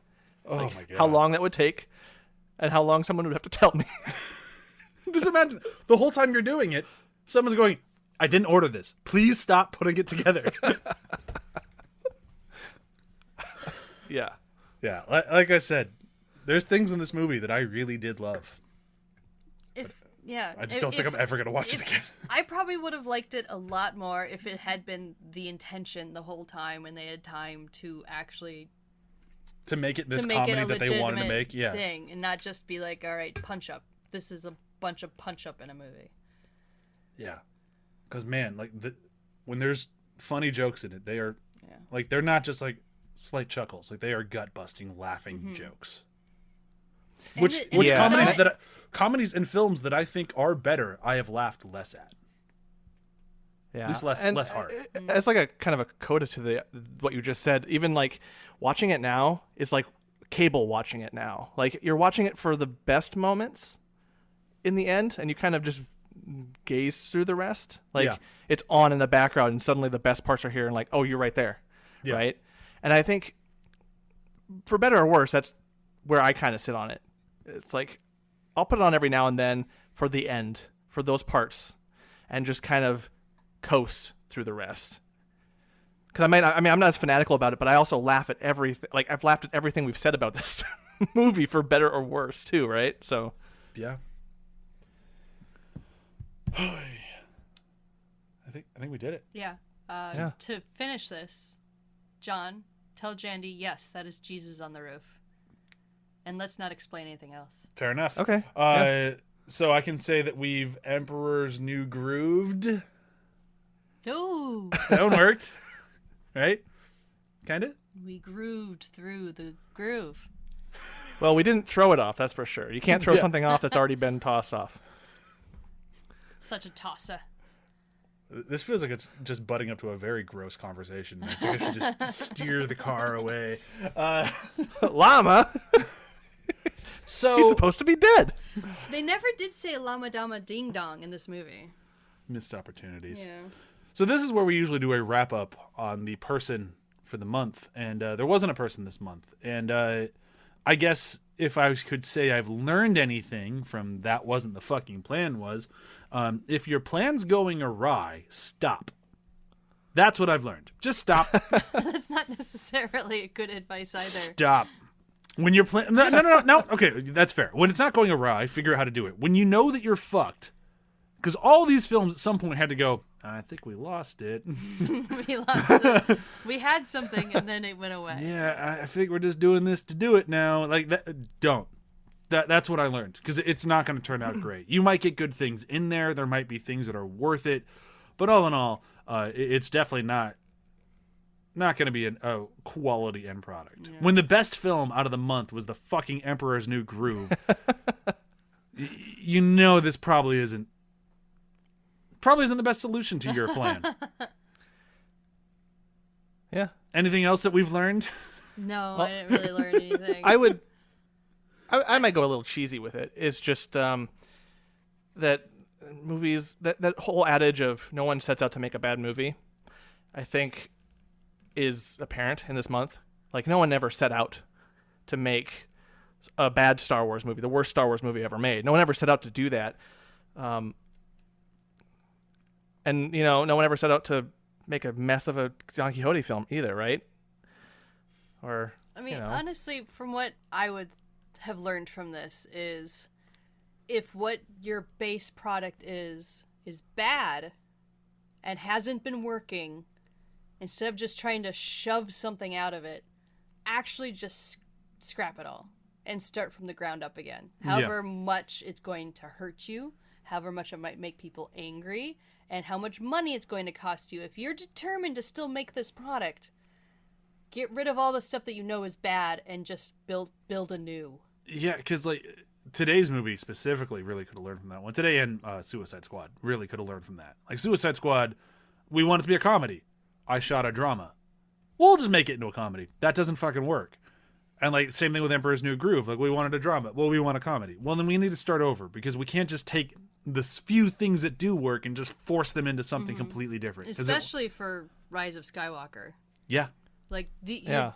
Oh my god. How long that would take, and how long someone would have to tell me. Just imagine the whole time you're doing it, someone's going, I didn't order this. Please stop putting it together. Yeah. Yeah, like I said, there's things in this movie that I really did love. I just don't think I'm ever going to watch it again. I probably would have liked it a lot more if it had been the intention the whole time and they had time to actually... To make it this to make it comedy a that they wanted to make, legitimate thing, and not just be like, all right, punch up. This is a bunch of punch up in a movie. Yeah. Because, man, like, when there's funny jokes in it, they are, like, they're not just, like, slight chuckles. Like, they are gut-busting, laughing jokes. Which comedies and films that I think are better, I have laughed less at. Yeah. At least less hard. It's like a kind of a coda to what you just said. Even like watching it now is like cable watching it now. Like you're watching it for the best moments in the end, and you kind of just gaze through the rest. Like it's on in the background, and suddenly the best parts are here, and like, oh, you're right there, right? And I think, for better or worse, that's where I kind of sit on it. It's like I'll put it on every now and then for the end, for those parts, and just kind of coast through the rest. Because I'm not as fanatical about it, but I also laugh at everything. Like I've laughed at everything we've said about this movie, for better or worse, too, right? So yeah. I think we did it. Yeah. To finish this, John, tell Jandy, yes, that is Jesus on the roof. And let's not explain anything else. Fair enough. Okay. So I can say that we've Emperor's New Grooved. Ooh. That one worked. Right? Kind of? We grooved through the groove. Well, we didn't throw it off, that's for sure. You can't throw something off that's already been tossed off. Such a tosser. This feels like it's just butting up to a very gross conversation. I think I should just steer the car away. Llama? So He's supposed to be dead. They never did say Lama Dama Ding Dong in this movie. Missed opportunities. Yeah. So this is where we usually do a wrap up on the person for the month, and there wasn't a person this month. And I guess if I could say I've learned anything from that wasn't the fucking plan was, if your plan's going awry, stop. That's what I've learned. Just stop. That's not necessarily good advice either. Stop. When you're playing, no. Okay, that's fair. When it's not going awry, figure out how to do it. When you know that you're fucked, because all these films at some point had to go, I think we lost it. We lost it. We had something and then it went away. Yeah, I think we're just doing this to do it now. Like that. Don't. That's what I learned, because it's not going to turn out great. You might get good things in there. There might be things that are worth it, but all in all, it's definitely not going to be a quality end product. Yeah. When the best film out of the month was the fucking Emperor's New Groove, this probably isn't the best solution to your plan. Yeah. Anything else that we've learned? No, I didn't really learn anything. I might go a little cheesy with it. It's just that movies, that whole adage of no one sets out to make a bad movie, I think is apparent in this month. Like, no one ever set out to make a bad Star Wars movie, the worst Star Wars movie ever made. No one ever set out to do that. And, no one ever set out to make a mess of a Don Quixote film either, right? Or, honestly, from what I would have learned from this is, if what your base product is bad and hasn't been working, instead of just trying to shove something out of it, actually just scrap it all and start from the ground up again. However much it's going to hurt you, however much it might make people angry, and how much money it's going to cost you. If you're determined to still make this product, get rid of all the stuff that you know is bad and just build anew. Yeah, because today's movie specifically really could have learned from that one. Today and Suicide Squad really could have learned from that. Like, Suicide Squad, we want it to be a comedy. I shot a drama. We'll just make it into a comedy. That doesn't fucking work. And same thing with Emperor's New Groove. We wanted a drama. Well, we want a comedy. Well, then we need to start over, because we can't just take the few things that do work and just force them into something completely different. Especially for Rise of Skywalker. Yeah.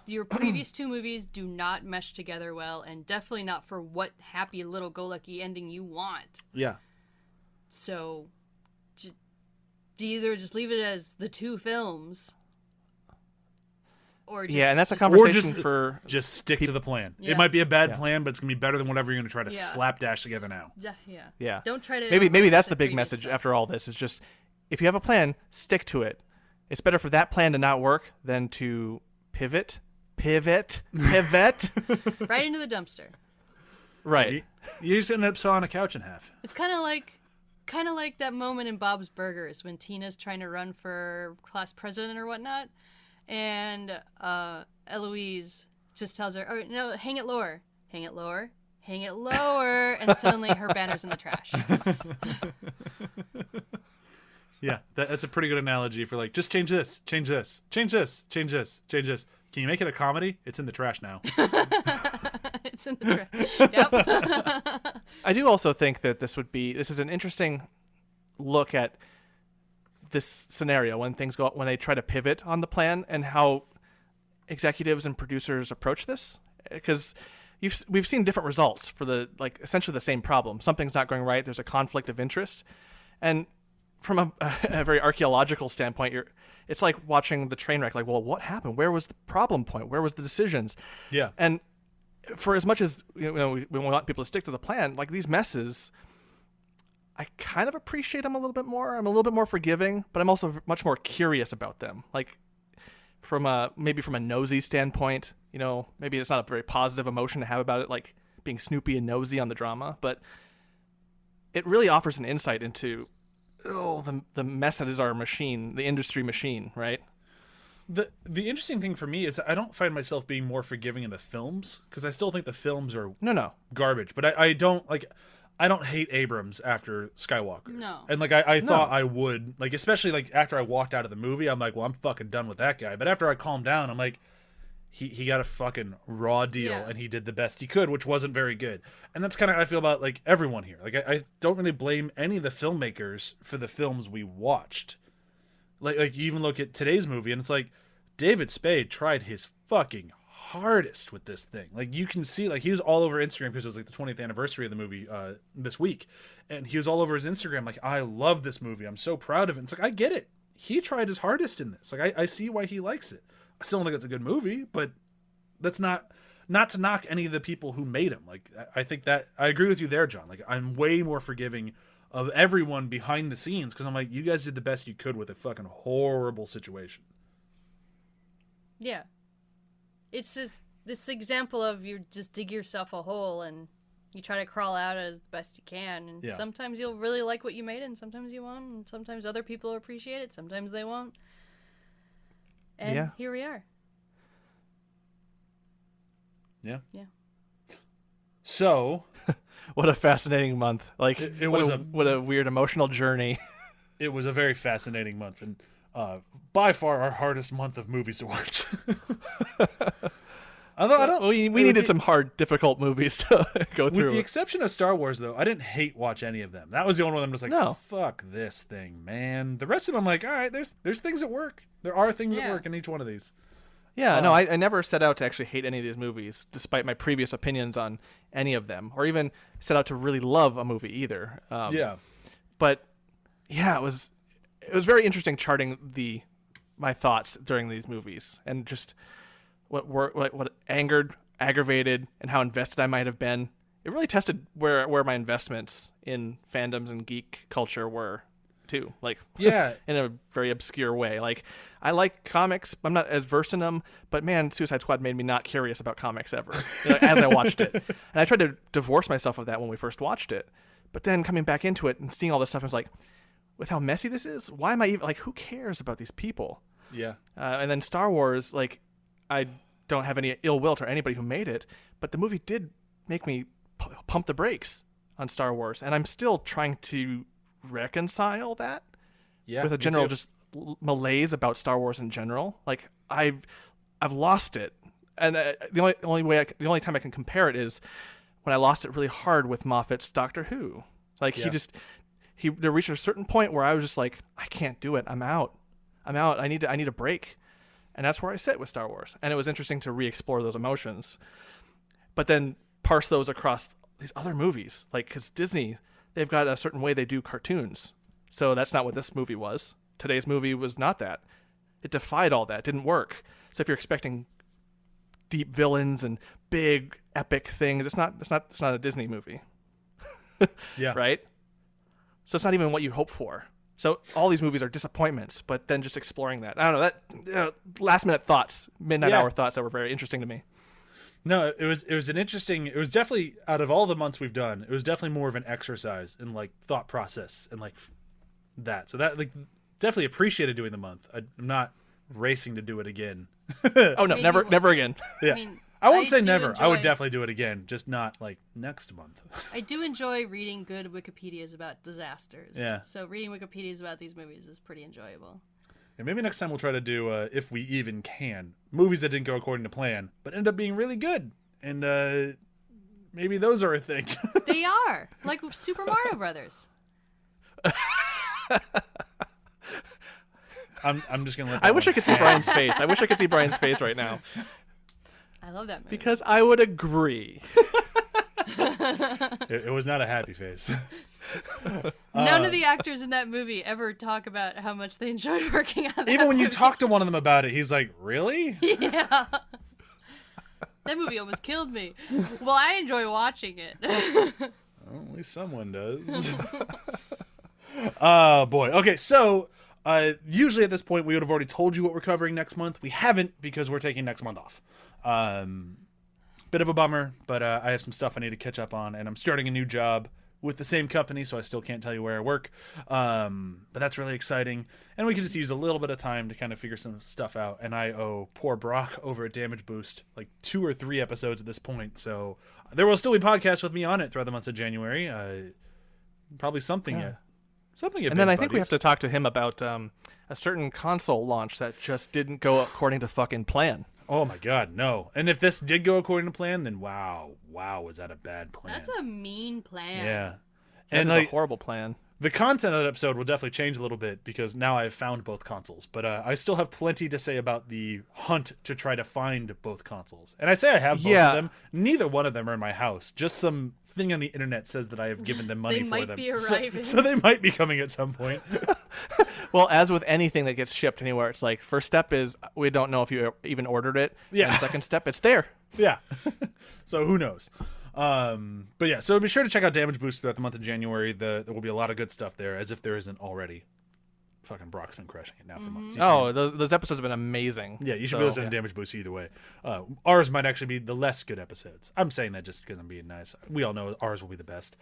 Your previous two movies do not mesh together well, and definitely not for what happy little go lucky ending you want. Yeah. So, either just leave it as the two films, or and that's a conversation for just stick to the plan. Yeah. It might be a bad plan, but it's gonna be better than whatever you're gonna try to slapdash together now. Yeah. Don't try to. Maybe that's the big message stuff. After all this is just, if you have a plan, stick to it. It's better for that plan to not work than to pivot right into the dumpster. Right. You just end up sawing a couch in half. It's kind of like that moment in Bob's Burgers when Tina's trying to run for class president or whatnot, and Eloise just tells her, "Oh no, hang it lower, and suddenly her banner's in the trash." Yeah, that's a pretty good analogy for just change this. Can you make it a comedy? It's in the trash now. It's in the trash. Yep. I do also think that this is an interesting look at this scenario when they try to pivot on the plan, and how executives and producers approach this, because we've seen different results for essentially the same problem. Something's not going right. There's a conflict of interest, and from a very archaeological standpoint, it's like watching the train wreck. Well, what happened? Where was the problem point? Where was the decisions? Yeah. And for as much as we want people to stick to the plan, these messes, I kind of appreciate them a little bit more. I'm a little bit more forgiving, but I'm also much more curious about them. From a nosy standpoint, maybe it's not a very positive emotion to have about it, being snoopy and nosy on the drama, but it really offers an insight into the mess that is our machine, the industry machine, right? The interesting thing for me is that I don't find myself being more forgiving in the films, because I still think the films are garbage. But I don't hate Abrams after Skywalker. No. And I thought I would, especially after I walked out of the movie, I'm well, I'm fucking done with that guy. But after I calmed down, I'm he got a fucking raw deal, and he did the best he could, which wasn't very good. And that's kind of how I feel about everyone here. I don't really blame any of the filmmakers for the films we watched. You even look at today's movie, and it's David Spade tried his fucking hardest with this thing. You can see, he was all over Instagram, because it was the 20th anniversary of the movie this week, and he was all over his Instagram I love this movie, I'm so proud of it. It's I get it. He tried his hardest in this. I see why he likes it. I still don't think it's a good movie, but that's not to knock any of the people who made him. I think that I agree with you there, John. I'm way more forgiving of everyone behind the scenes, because I'm you guys did the best you could with a fucking horrible situation. Yeah. It's just this example of you just dig yourself a hole and You try to crawl out as best you can, and sometimes you'll really like what you made, and sometimes you won't, and sometimes other people appreciate it, sometimes they won't. And here we are. Yeah. Yeah. So, what a fascinating month! Like it what was what a weird emotional journey. It was a very fascinating month, and by far our hardest month of movies to watch. We needed some hard, difficult movies to go through. With the exception of Star Wars, though, I didn't hate watch any of them. That was the only one I'm just like, no. Fuck this thing, man. The rest of them, I'm like, all right, there's things that work. There are things that work in each one of these. Yeah, no, I never set out to actually hate any of these movies, despite my previous opinions on any of them, or even set out to really love a movie either. But yeah, it was very interesting charting my thoughts during these movies, and just what angered, aggravated, and how invested I might have been. It really tested where my investments in fandoms and geek culture were too, like in a very obscure way. Like, I like comics, I'm not as versed in them, but man, Suicide Squad made me not curious about comics ever, as I watched it. And I tried to divorce myself of that when we first watched it, but then coming back into it and seeing all this stuff, I was like, with how messy this is, why am I even like, who cares about these people? And then Star Wars, like, I don't have any ill will to anybody who made it, but the movie did make me pump the brakes on Star Wars, and I'm still trying to reconcile that with a general just malaise about Star Wars in general. Like, I've lost it, and the only time I can compare it is when I lost it really hard with Moffat's Doctor Who. Like, they reached a certain point where I was just like, I can't do it. I'm out. I need a break. And that's where I sit with Star Wars. And it was interesting to re-explore those emotions, but then parse those across these other movies. Like, because Disney, they've got a certain way they do cartoons. So that's not what this movie was. Today's movie was not that. It defied all that. It didn't work. So if you're expecting deep villains and big epic things, it's not a Disney movie. Right? So it's not even what you hope for. So all these movies are disappointments, but then just exploring that. I don't know, that last minute thoughts, midnight hour thoughts that were very interesting to me. No, it was definitely, out of all the months we've done, it was definitely more of an exercise in like thought process and like that. So that, like, definitely appreciated doing the month. I'm not racing to do it again. Oh no, never again. Yeah. I won't say never. I would definitely do it again, just not like next month. I do enjoy reading good Wikipedias about disasters. Yeah. So reading Wikipedias about these movies is pretty enjoyable. And maybe next time we'll try to do, if we even can, movies that didn't go according to plan, but end up being really good. And maybe those are a thing. They are. Like Super Mario Brothers. I'm just going to let that I wish I could see Brian's face. I wish I could see Brian's face right now. I love that movie. Because I would agree. It was not a happy face. None of the actors in that movie ever talk about how much they enjoyed working on that Even when you movie. talk to one of them about it, he's like, really? Yeah. That movie almost killed me. Well, I enjoy watching it. Well, at least someone does. Oh, boy. Okay, so usually at this point, we would have already told you what we're covering next month. We haven't, because we're taking next month off. Bit of a bummer, but I have some stuff I need to catch up on, and I'm starting a new job with the same company, so I still can't tell you where I work. But that's really exciting, and we can just use a little bit of time to kind of figure some stuff out. And I owe poor Brock over at Damage Boost like 2 or 3 episodes at this point, so there will still be podcasts with me on it throughout the month of January. Probably something yet. Something yet. And then I think we have to talk to him about a certain console launch that just didn't go according to fucking plan. Oh my God, no. And if this did go according to plan, then wow, was that a bad plan? That's a mean plan. Yeah. And like, a horrible plan. The content of that episode will definitely change a little bit because now I've found both consoles. But I still have plenty to say about the hunt to try to find both consoles. And I say I have both of them. Neither one of them are in my house. Just some thing on the internet says that I have given them money for them. They might be arriving. So they might be coming at some point. Well, as with anything that gets shipped anywhere, it's like, first step is we don't know if you even ordered it. Yeah. And second step, it's there. Yeah. So who knows? But yeah, so be sure to check out Damage Boost throughout the month of January. There will be a lot of good stuff there, as if there isn't already. fucking Brock's been crushing it now for months. Oh, those episodes have been amazing. Yeah, you should be listening to Damage Boost either way. Ours might actually be the less good episodes. I'm saying that just because I'm being nice. We all know ours will be the best.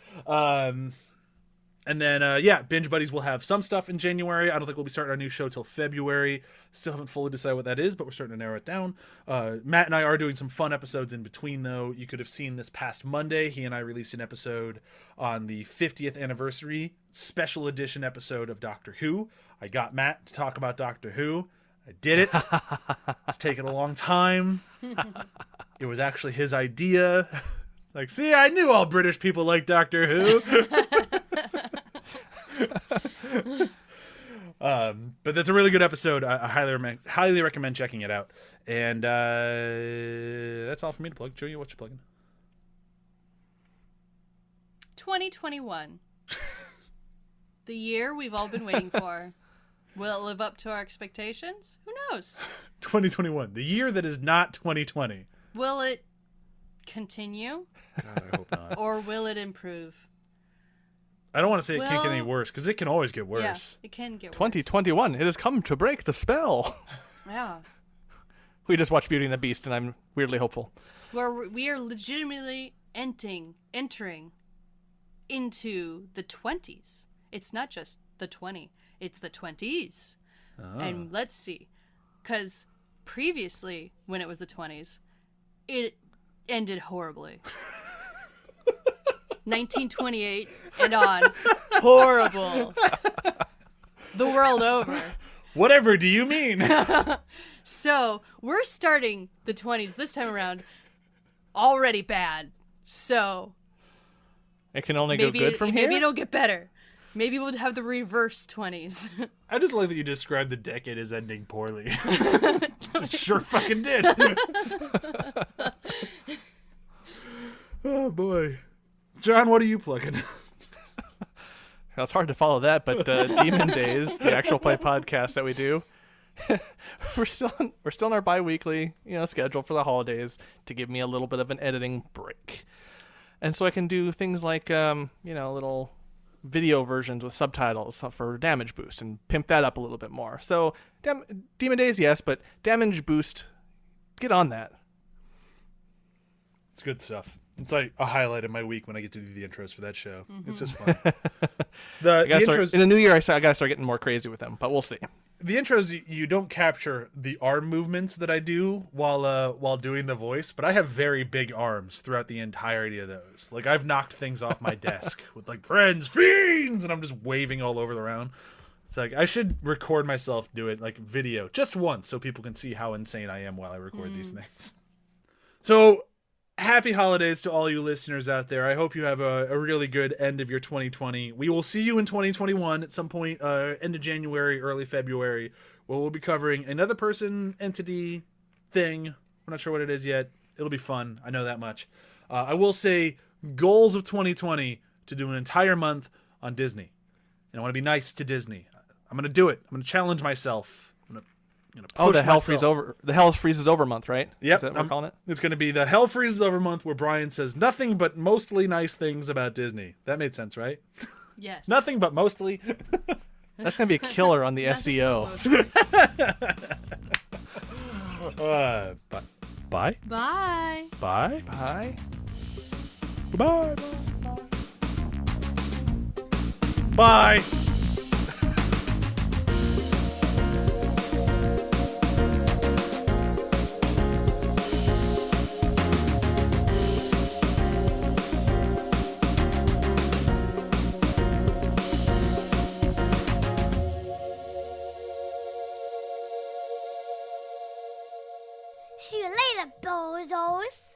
And then, Binge Buddies will have some stuff in January. I don't think we'll be starting our new show till February. Still haven't fully decided what that is, but we're starting to narrow it down. Matt and I are doing some fun episodes in between, though. You could have seen this past Monday. He and I released an episode on the 50th anniversary special edition episode of Doctor Who. I got Matt to talk about Doctor Who. I did it. It's taken a long time. It was actually his idea. Like, see, I knew all British people like Doctor Who. But that's a really good episode. I highly recommend checking it out. And that's all for me to plug. Julia, what you plugging? 2021. The year we've all been waiting for. Will it live up to our expectations? Who knows? 2021. The year that is not 2020. Will it continue? God, I hope not. Or will it improve? I don't want to say it can't get any worse, because it can always get worse. Yeah, it can get worse. 2021. It has come to break the spell. Yeah. We just watched Beauty and the Beast, and I'm weirdly hopeful. Where we are legitimately entering into the 20s. It's not just the 20. It's the 20s. Oh. And let's see. Because previously, when it was the 20s, it ended horribly. 1928 and on. Horrible. The world over. Whatever do you mean? So, we're starting the 20s this time around already bad. So, it can only go good from here? Maybe it'll get better. Maybe we'll have the reverse 20s. I just like that you described the decade as ending poorly. Sure fucking did. Oh, boy. John, what are you plugging? Well, it's hard to follow that, but Demon Days, the actual play podcast that we do, we're still in our bi-weekly schedule for the holidays to give me a little bit of an editing break. And so I can do things like, little video versions with subtitles for Damage Boost and pimp that up a little bit more. So Demon Days, yes, but Damage Boost, get on that. It's good stuff. It's like a highlight of my week when I get to do the intros for that show. Mm-hmm. It's just fun. The intros, in the new year, I gotta start getting more crazy with them, but we'll see. The intros, you don't capture the arm movements that I do while doing the voice, but I have very big arms throughout the entirety of those. Like, I've knocked things off my desk with like friends, fiends, and I'm just waving all over the round. It's like I should record myself do it like video just once so people can see how insane I am while I record these things. So, happy holidays to all you listeners out there. I hope you have a really good end of your 2020. We will see you in 2021 at some point, end of January, early February, where we'll be covering another person, entity, thing. We're not sure what it is yet. It'll be fun. I know that much. I will say goals of 2020 to do an entire month on Disney. And I want to be nice to Disney. I'm going to do it. I'm going to challenge myself. The Hell Freezes Over month, right? Yep. Is that what we're calling it? It's going to be the Hell Freezes Over month where Brian says nothing but mostly nice things about Disney. That made sense, right? Yes. Nothing but mostly. That's going to be a killer on the SEO. Bye. Bye. Bye. Bye. Bye. Bye. See you later, bozos.